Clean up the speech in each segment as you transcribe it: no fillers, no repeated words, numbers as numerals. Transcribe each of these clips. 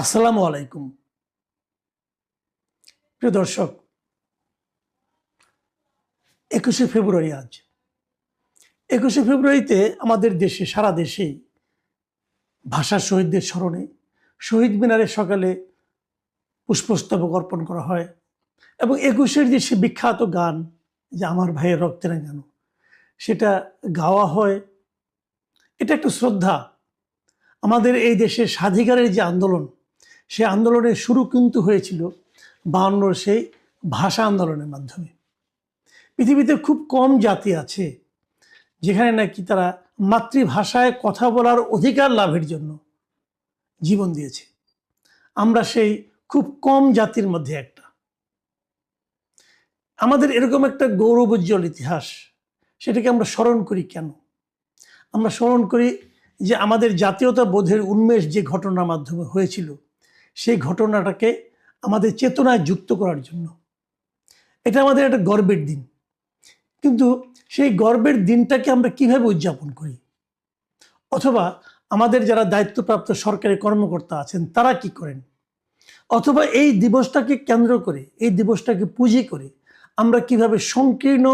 আসসালামু আলাইকুম। প্রিয় দর্শক, 21শে ফেব্রুয়ারি আজ। 21শে ফেব্রুয়ারিতে আমাদের দেশে, সারা দেশেই ভাষা শহীদদের স্মরণে শহীদ মিনারে সকালে পুষ্পস্তবক অর্পণ করা হয় এবং 21-এর যে সে বিখ্যাত গান, যে আমার ভাইয়ের রক্তে রাঙানো, সেটা গাওয়া হয়। এটা একটা শ্রদ্ধা। আমাদের এই দেশের স্বাধিকারের যে আন্দোলন, সে আন্দোলনের শুরু কিন্তু হয়েছিল 52-র সেই ভাষা আন্দোলনের মাধ্যমে। পৃথিবীতে খুব কম জাতি আছে যেখানে নাকি তারা মাতৃভাষায় কথা বলার অধিকার লাভের জন্য জীবন দিয়েছে। আমরা সেই খুব কম জাতির মধ্যে একটা। আমাদের এরকম একটা গৌরবোজ্জ্বল ইতিহাস, সেটাকে আমরা স্মরণ করি কেন? আমরা স্মরণ করি যে আমাদের জাতীয়তা বোধের উন্মেষ যে ঘটনার মাধ্যমে হয়েছিল, সেই ঘটনাটাকে আমাদের চেতনায় যুক্ত করার জন্য। এটা আমাদের একটা গর্বের দিন, কিন্তু সেই গর্বের দিনটাকে আমরা কিভাবে উদযাপন করি, অথবা আমাদের যারা দায়িত্বপ্রাপ্ত সরকারি কর্মকর্তা আছেন তারা কি করেন, অথবা এই দিবসটাকে কেন্দ্র করে, এই দিবসটাকে পুঁজি করে আমরা কিভাবে সংকীর্ণ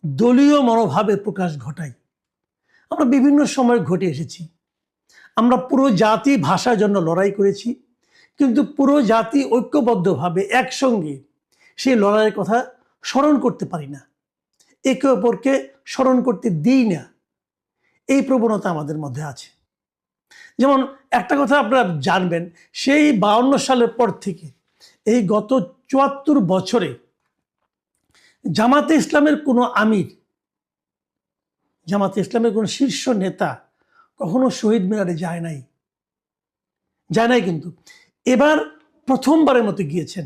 দলীয় মনোভাবের প্রকাশ ঘটাই। আমরা বিভিন্ন সময় ঘটে এসেছি। আমরা পুরো জাতি ভাষার জন্য লড়াই করেছি, কিন্তু পুরো জাতি ঐক্যবদ্ধভাবে একসঙ্গে সেই লড়াইয়ের কথা স্মরণ করতে পারি না, একে অপরকে স্মরণ করতে দিই না। এই প্রবণতা আমাদের মধ্যে আছে। যেমন একটা কথা আপনারা জানবেন, সেই 52 সালের পর থেকে এই গত 74 বছরে জামাতে ইসলামের কোনো আমির, জামাতে ইসলামের কোনো শীর্ষ নেতা কখনো শহীদ মিনারে যায় নাই। কিন্তু এবার প্রথমবারের মতো গিয়েছেন।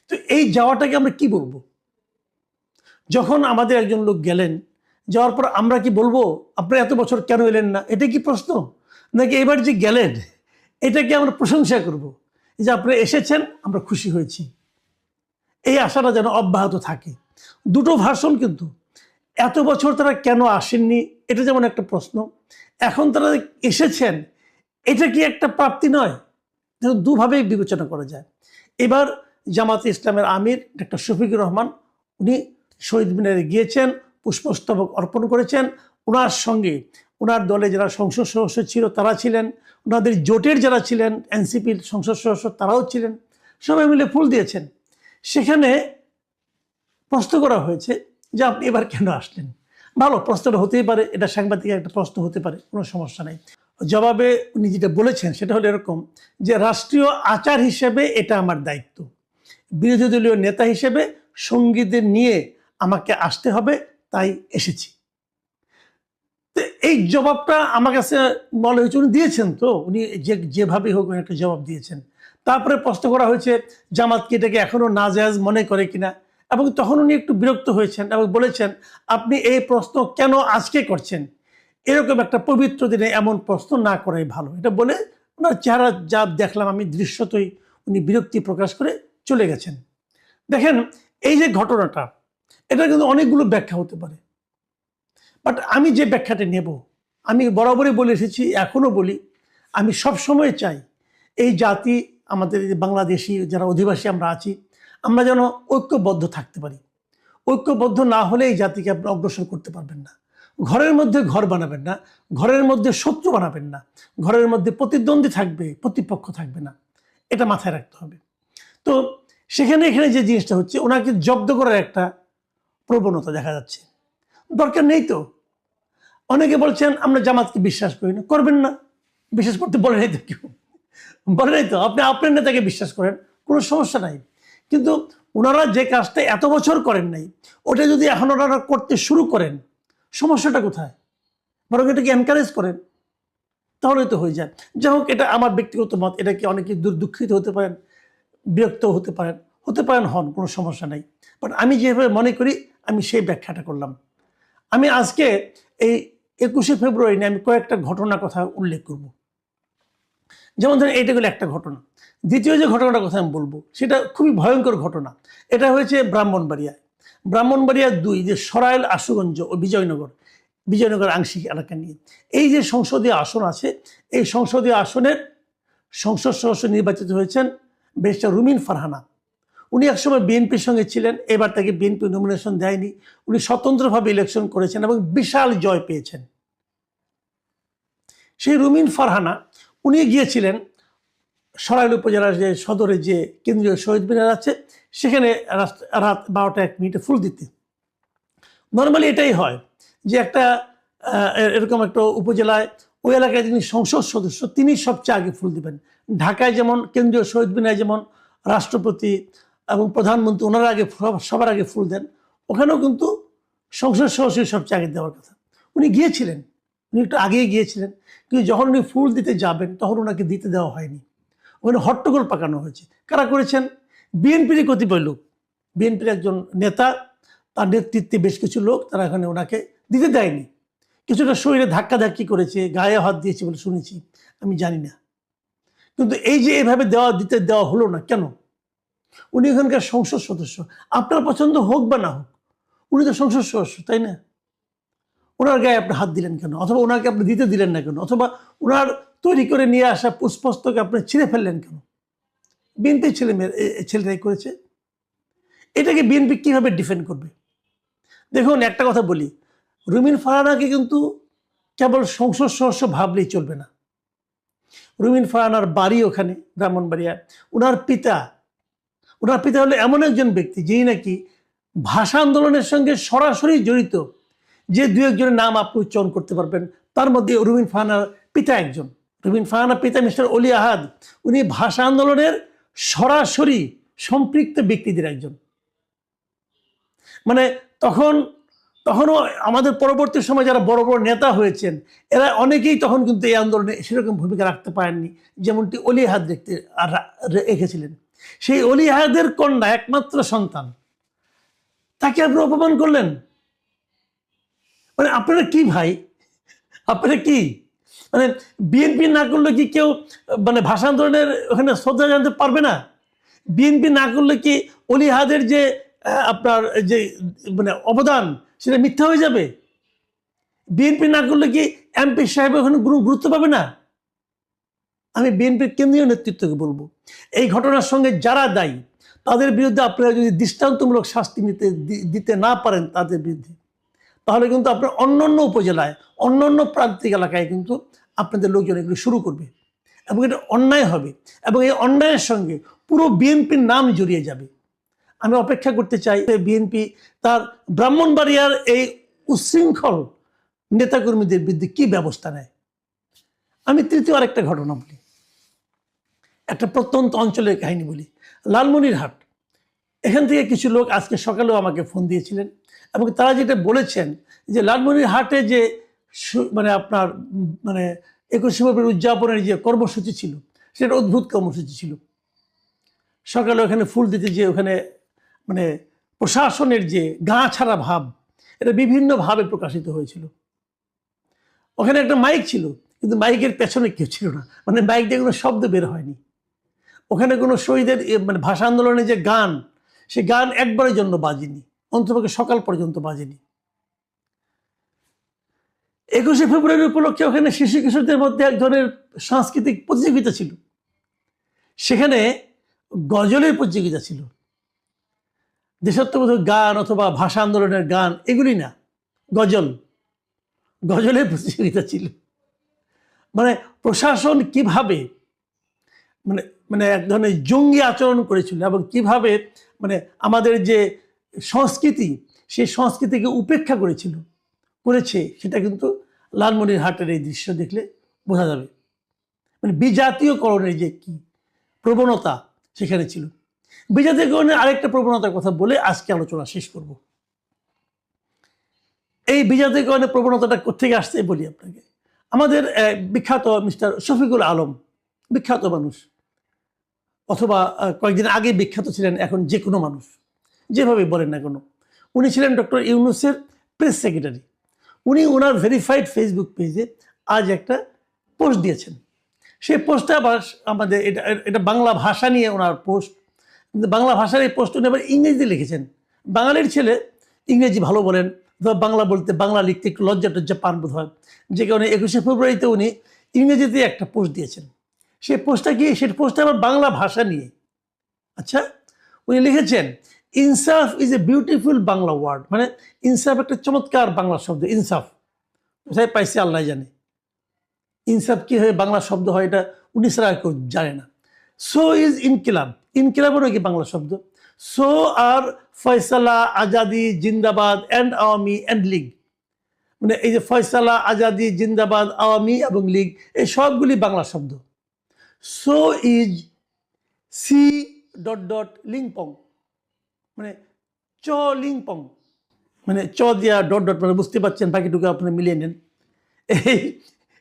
তো এই যাওয়াটাকে আমরা কি বলবো? যখন আমাদের একজন লোক গেলেন, যাওয়ার পর আমরা কি বলবো আপনারা এত বছর কেন এলেন না? এটা কি প্রশ্ন? নাকি এবার যে গেলেন এটাকে আমরা প্রশংসা করব যে আপনারা এসেছেন, আমরা খুশি হয়েছি? এই আশাটা যেন অব্যাহত থাকে। দুটো ভার্সন কিন্তু। এত বছর তারা কেন আসেননি, এটা যেমন একটা প্রশ্ন। এখন তারা এসেছেন, এটা কি একটা প্রাপ্তি নয়? দুভাবেই বিবেচনা করা যায়। এবার জামাতে ইসলামের আমির ডক্টর শফিকুর রহমান, উনি শহীদ মিনারে গিয়েছেন, পুষ্পস্তবক অর্পণ করেছেন। ওনার সঙ্গে ওনার দলে যারা সংসদ সদস্য ছিল তারা ছিলেন, ওনাদের জোটের যারা ছিলেন এনসিপির সংসদ সদস্য তারাও ছিলেন, সবাই মিলে ফুল দিয়েছেন। সেখানে প্রশ্ন করা হয়েছে যে আপনি এবার কেন আসলেন? ভালো, প্রশ্নটা হতেই পারে, এটা সাংবাদিকের একটা প্রশ্ন হতে পারে, কোনো সমস্যা নেই। জবাবে উনি যেটা বলেছেন সেটা হলো এরকম যে রাষ্ট্রীয় আচার হিসেবে এটা আমার দায়িত্ব, বিরোধী দলীয় নেতা হিসেবে সঙ্গীদের নিয়ে আমাকে আসতে হবে, তাই এসেছি। তো এই জবাবটা আমার কাছে মনে হয়েছে উনি দিয়েছেন, তো উনি যেভাবে হোক একটা জবাব দিয়েছেন। তারপরে প্রশ্ন করা হয়েছে জামাতকে এটাকে এখনো নাজায়েজ মনে করে কিনা, এবং তখন উনি একটু বিরক্ত হয়েছেন এবং বলেছেন আপনি এই প্রশ্ন কেন আজকে করছেন? এরকম একটা পবিত্র দিনে এমন প্রশ্ন না করাই ভালো। এটা বলে ওনার চেহারা যা দেখলাম আমি দৃশ্যতই, উনি বিরক্তি প্রকাশ করে চলে গেছেন। দেখেন, এই যে ঘটনাটা, এটা কিন্তু অনেকগুলো ব্যাখ্যা হতে পারে, বাট আমি যে ব্যাখ্যাটা নেব, আমি বরাবরই বলে এসেছি, এখনো বলি, আমি সবসময় চাই এই জাতি, আমাদের বাংলাদেশি যারা অধিবাসী আমরা আছি, আমরা যেন ঐক্যবদ্ধ থাকতে পারি। ঐক্যবদ্ধ না হলে এই জাতিকে আপনি অগ্রসর করতে পারবেন না। ঘরের মধ্যে ঘর বানাবেন না, ঘরের মধ্যে শত্রু বানাবেন না, ঘরের মধ্যে প্রতিদ্বন্দ্বী থাকবে, প্রতিপক্ষ থাকবে না, এটা মাথায় রাখতে হবে। তো এখানে যে জিনিসটা হচ্ছে, ওনাকে জব্দ করার একটা প্রবণতা দেখা যাচ্ছে। দরকার নেই তো। অনেকে বলছেন আমরা জামাতকে বিশ্বাস করি না, করবেন না, বিশ্বাস করতে বলে নাই তো কেউ, বলে নাই তো। আপনি আপনার নেতাকে বিশ্বাস করেন, কোনো সমস্যা নাই, কিন্তু ওনারা যে কাজটা এত বছর করেন নাই, ওটা যদি এখন ওনারা করতে শুরু করেন, সমস্যাটা কোথায়? বরং এটাকে এনকারেজ করেন, তাহলেই তো হয়ে যায়। যাই হোক, এটা আমার ব্যক্তিগত মত। এটাকে অনেকে দুঃখিত হতে পারেন, বিরক্ত হতে পারেন, হন, কোনো সমস্যা নাই। বাট আমি যেভাবে মনে করি, আমি সেই ব্যাখ্যাটা করলাম। আমি আজকে এই 21শে ফেব্রুয়ারি নিয়ে আমি কয়েকটা ঘটনার কথা উল্লেখ করব। যেমন ধরেন, এইটা হলো একটা ঘটনা। দ্বিতীয় যে ঘটনাটার কথা আমি বলবো, সেটা খুবই ভয়ঙ্কর ঘটনা। এটা হয়েছে ব্রাহ্মণবাড়িয়া 2, যে সরাইল, আশুগঞ্জ ও বিজয়নগর আংশিক এলাকা নিয়ে। এই যে সংসদীয় আসন আছে, এই সংসদীয় আসনের সংসদ সদস্য নির্বাচিত হয়েছেন ব্যারিস্টার রুমিন ফারহানা। উনি একসময় বিএনপির সঙ্গে ছিলেন, এবার তাকে বিএনপি নমিনেশন দেয়নি, উনি স্বতন্ত্রভাবে ইলেকশন করেছেন এবং বিশাল জয় পেয়েছেন। সেই রুমিন ফারহানা উনি গিয়েছিলেন সরাইল উপজেলার যে সদরে যে কেন্দ্রীয় শহীদ মিনার আছে সেখানে রাত 12:01 ফুল দিতে। নর্মালি এটাই হয় যে একটা এরকম একটা উপজেলায় ওই এলাকায় যিনি সংসদ সদস্য তিনি সবচেয়ে আগে ফুল দিবেন। ঢাকায় যেমন কেন্দ্রীয় শহীদ মিনারে যেমন রাষ্ট্রপতি এবং প্রধানমন্ত্রী ওনারা আগে সবার আগে ফুল দেন, ওখানেও কিন্তু সংসদ সদস্য সবচেয়ে আগে দেওয়ার কথা। উনি গিয়েছিলেন, উনি একটু আগেই গিয়েছিলেন, কিন্তু যখন উনি ফুল দিতে যাবেন তখন ওনাকে দিতে দেওয়া হয়নি। ওখানে হট্টগোল পাকানো হয়েছে। কারা করেছেন? বিএনপির কতিপয় লোক, বিএনপির একজন নেতা, তার নেতৃত্বে বেশ কিছু লোক, তারা এখানে ওনাকে দিতে দেয়নি। কিছুটা শরীরে ধাক্কাধাক্কি করেছে, গায়ে হাত দিয়েছে বলে শুনেছি, আমি জানি না। কিন্তু এই যে এভাবে দিতে দেওয়া হলো না কেন? উনি এখানকার সংসদ সদস্য, আপনার পছন্দ হোক বা না হোক, উনি তো সংসদ সদস্য, তাই না? ওনার গায়ে আপনি হাত দিলেন কেন? অথবা ওনাকে আপনি দিতে দিলেন না কেন? অথবা ওনার তৈরি করে নিয়ে আসা পুষ্পস্তকে আপনি ছিঁড়ে ফেললেন কেন? বিএনপি ছেলেরাই করেছে। এটাকে বিএনপি কিভাবে ডিফেন্ড করবে? দেখুন, একটা কথা বলি, রুমিন ফারহানাকে কিন্তু কেবল সংসদ সদস্য ভাবলেই চলবে না। রুমিন ফারহানার বাড়ি ওখানে ব্রাহ্মণবাড়িয়া। ওনার পিতা হলো এমন একজন ব্যক্তি যিনি নাকি ভাষা আন্দোলনের সঙ্গে সরাসরি জড়িত। যে দু একজনের নাম আপনি উচ্চারণ করতে পারবেন, তার মধ্যে রুমিন ফারহানার পিতা একজন। রুমিন ফারহানার পিতা মিস্টার অলি আহাদ, উনি ভাষা আন্দোলনের সরাসরি সম্পৃক্ত ব্যক্তিদের একজন। মানে তখনও আমাদের পরবর্তী সময় যারা বড় বড় নেতা হয়েছেন এরা অনেকেই তখন কিন্তু এই আন্দোলনে সেরকম ভূমিকা রাখতে পারেননি, যেমনটি অলি আহাদ রেখেছিলেন। সেই অলি আহাদের কন্যা, একমাত্র সন্তান, তাকে আপনি অপমান করলেন। মানে আপনারা কি ভাই, আপনারা কি মানে বিএনপি না করলে কি কেউ মানে ভাষা আন্দোলনের ওখানে শ্রদ্ধা জানাতে পারবে না? বিএনপি না করলে কি অলি আহাদের যে আপনার যে মানে অবদান সেটা মিথ্যা হয়ে যাবে? বিএনপি না করলে কি এমপি সাহেব ওখানে গুরুত্ব পাবে না? আমি বিএনপির কেন্দ্রীয় নেতৃত্বকে বলবো, এই ঘটনার সঙ্গে যারা দায়ী তাদের বিরুদ্ধে আপনারা যদি দৃষ্টান্তমূলক শাস্তি দিতে না পারেন তাদের বিরুদ্ধে, তাহলে কিন্তু আপনার অন্যান্য উপজেলায়, অন্যান্য প্রান্তিক এলাকায় কিন্তু আপনাদের লোকজন এগুলো শুরু করবে এবং এটা অন্যায় হবে এবং এই অন্যায়ের সঙ্গে পুরো বিএনপির নাম জড়িয়ে যাবে। আমি অপেক্ষা করতে চাই বিএনপি তার ব্রাহ্মণবাড়িয়ার এই উচ্ছৃঙ্খল নেতাকর্মীদের বিরুদ্ধে কি ব্যবস্থা নেয়। আমি তৃতীয় আরেকটা ঘটনা বলি, একটা প্রত্যন্ত অঞ্চলের কাহিনী বলি। লালমনিরহাট, এখান থেকে কিছু লোক আজকে সকালেও আমাকে ফোন দিয়েছিলেন এবং তারা যেটা বলেছেন যে লালমনিরহাটে যে মানে আপনার মানে 21শে ফেব্রুয়ারি উদযাপনের যে কর্মসূচি ছিল সেটা অদ্ভুত কর্মসূচি ছিল। সকালে ওখানে ফুল দিতে যে ওখানে মানে প্রশাসনের যে গা ছাড়া ভাব, এটা বিভিন্নভাবে প্রকাশিত হয়েছিল। ওখানে একটা মাইক ছিল, কিন্তু মাইকের পেছনে কেউ ছিল না, মানে মাইক দিয়ে কোনো শব্দ বের হয়নি। ওখানে কোনো শহীদের মানে ভাষা আন্দোলনের যে গান, সে গান একবারের জন্য বাজেনি, অন্ততপক্ষে সকাল পর্যন্ত বাজেনি। 21শে ফেব্রুয়ারি উপলক্ষে ওখানে শিশু কিশোরদের মধ্যে এক ধরনের সাংস্কৃতিক প্রতিযোগিতা ছিল, সেখানে গজলের প্রতিযোগিতা ছিল। দেশাত্মবোধক গান অথবা ভাষা আন্দোলনের গান এগুলি না, গজলের প্রতিযোগিতা ছিল। মানে প্রশাসন কিভাবে মানে মানে এক ধরনের জঙ্গি আচরণ করেছিল এবং কিভাবে মানে আমাদের যে সংস্কৃতি সেই সংস্কৃতিকে উপেক্ষা করেছে সেটা কিন্তু লালমনিরহাটের এই দৃশ্য দেখলে বোঝা যাবে। মানে বিজাতীয়করণের যে কি প্রবণতা সেখানে ছিল। বিজাতীয়করণের আরেকটা প্রবণতার কথা বলে আজকে আলোচনা শেষ করব। এই বিজাতীয়করণের প্রবণতাটা কোথেকে আসছে বলি আপনাকে। আমাদের বিখ্যাত মিস্টার শফিকুল আলম, বিখ্যাত মানুষ, অথবা কয়েকদিন আগে বিখ্যাত ছিলেন, এখন যে কোনো মানুষ যেভাবে বলেন না কেন, উনি ছিলেন ডক্টর ইউনূসের প্রেস সেক্রেটারি। উনি ওনার ভেরিফাইড ফেসবুক পেজে আজ একটা পোস্ট দিয়েছেন। সেই পোস্টটা আবার আমাদের এটা বাংলা ভাষা নিয়ে ওনার পোস্ট, কিন্তু বাংলা ভাষার এই পোস্ট উনি আবার ইংরেজিতে লিখেছেন। বাঙালির ছেলে ইংরেজি ভালো বলেন, বাংলা বলতে বাংলা লিখতে একটু লজ্জা পান বোধ হয়, যে কারণে 21শে ফেব্রুয়ারিতে উনি ইংরেজিতে একটা পোস্ট দিয়েছেন। সেই পোস্টটা কি, সেই পোস্টটা আবার বাংলা ভাষা নিয়ে। আচ্ছা, উনি লিখেছেন insaf is a beautiful Bangla word, মানে ইনসাফ একটা চমৎকার বাংলা শব্দ। ইনসাফ কোথায় পাইছে আল্লাহ জানে, ইনসাফ কি হয়ে বাংলা শব্দ হয় এটা উনি ছাড়া কেউ জানে না। সো ইজ ইনকিলাব, ইনকিলাবও নাকি বাংলা শব্দ। সো আর ফয়সালা, আজাদি, জিন্দাবাদ অ্যান্ড আওয়ামী অ্যান্ড লীগ, মানে এই যে ফয়সালা, আজাদি, জিন্দাবাদ, আওয়ামী এবং লীগ, এই সবগুলি বাংলা শব্দ। So is C dot dot লিংপং, মানে চ লিংপং, মানে চ দিয়া ডট ডট, মানে বুঝতে পারছেন, বাকিটুকু আপনি মিলিয়ে নেন। এই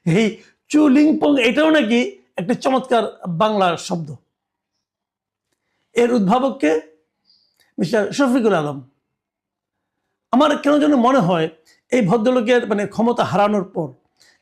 এই চু লিংপং এটাও নাকি একটা চমৎকার বাংলা শব্দ। এর উদ্ভাবককে মিস্টার শফিকুল আলম। আমার কেন যেন মনে হয় এই ভদ্রলোকের মানে ক্ষমতা হারানোর পর